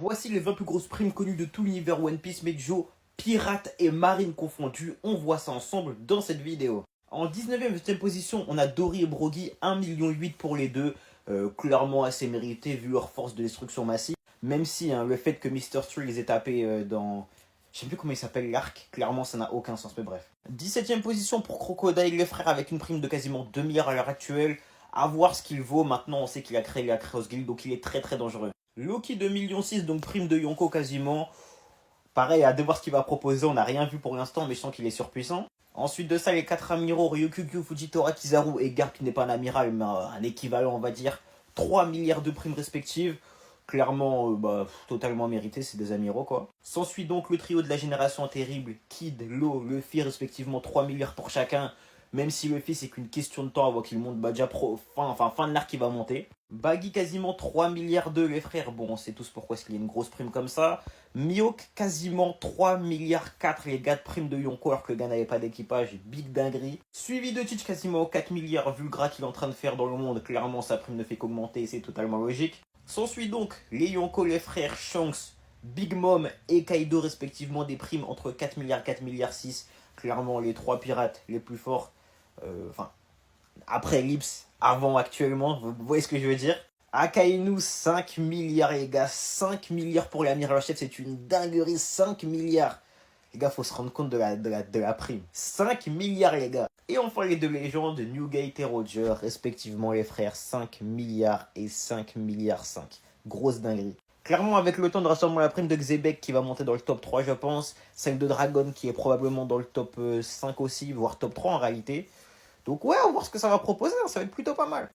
Voici les 20 plus grosses primes connues de tout l'univers One Piece, mais Joe, pirates et marines confondus. On voit ça ensemble dans cette vidéo. En 19e, 20e position, on a Dory et Brogy, 1,8 million pour les deux. Clairement assez mérité vu leur force de destruction massive. Même si le fait que Mr. Steel les ait tapés dans... Je sais plus comment il s'appelle l'arc, clairement ça n'a aucun sens, mais bref. 17e position pour Crocodile, les frères, avec une prime de quasiment 2 milliards à l'heure actuelle. À voir ce qu'il vaut, maintenant on sait qu'il a créé la Chaos Guild, donc il est très très dangereux. Loki 2,6 millions, donc prime de Yonko quasiment. Pareil, à devoir ce qu'il va proposer, on n'a rien vu pour l'instant, mais je sens qu'il est surpuissant. Ensuite de ça, les 4 amiraux, Ryukyu, Fujitora, Kizaru et Garp, qui n'est pas un amiral, mais un équivalent, on va dire. 3 milliards de primes respectives. Clairement, totalement mérité, c'est des amiraux quoi. S'ensuit donc le trio de la génération terrible, Kid, Law, Luffy, respectivement 3 milliards pour chacun. Même si Luffy c'est qu'une question de temps avant qu'il monte, déjà fin de l'arc il va monter. Baggy quasiment 3 milliards les frères, bon on sait tous pourquoi est-ce qu'il y a une grosse prime comme ça. Mihawk quasiment 3 milliards 4 les gars de prime de Yonko alors que le gars n'avait pas d'équipage, big dinguerie. Suivi de Teach quasiment 4 milliards vu le gras qu'il est en train de faire dans le monde, clairement sa prime ne fait qu'augmenter, c'est totalement logique. S'ensuit donc les Yonko, les frères Shanks, Big Mom et Kaido respectivement des primes entre 4 milliards 4 milliards 6. Clairement les trois pirates les plus forts, après Ellipse, avant actuellement, vous voyez ce que je veux dire. Akainu 5 milliards les gars, 5 milliards pour l'amiral chef, c'est une dinguerie, 5 milliards. Les gars, faut se rendre compte de la prime. 5 milliards les gars. Et enfin les deux légendes, Newgate et Roger, respectivement les frères, 5 milliards et 5 milliards 5. Grosse dinguerie. Clairement, avec le temps de rassemblement, la prime de Xebec qui va monter dans le top 3, je pense. Celle de Dragon qui est probablement dans le top 5 aussi, voire top 3 en réalité. Donc ouais, on va voir ce que ça va proposer, ça va être plutôt pas mal.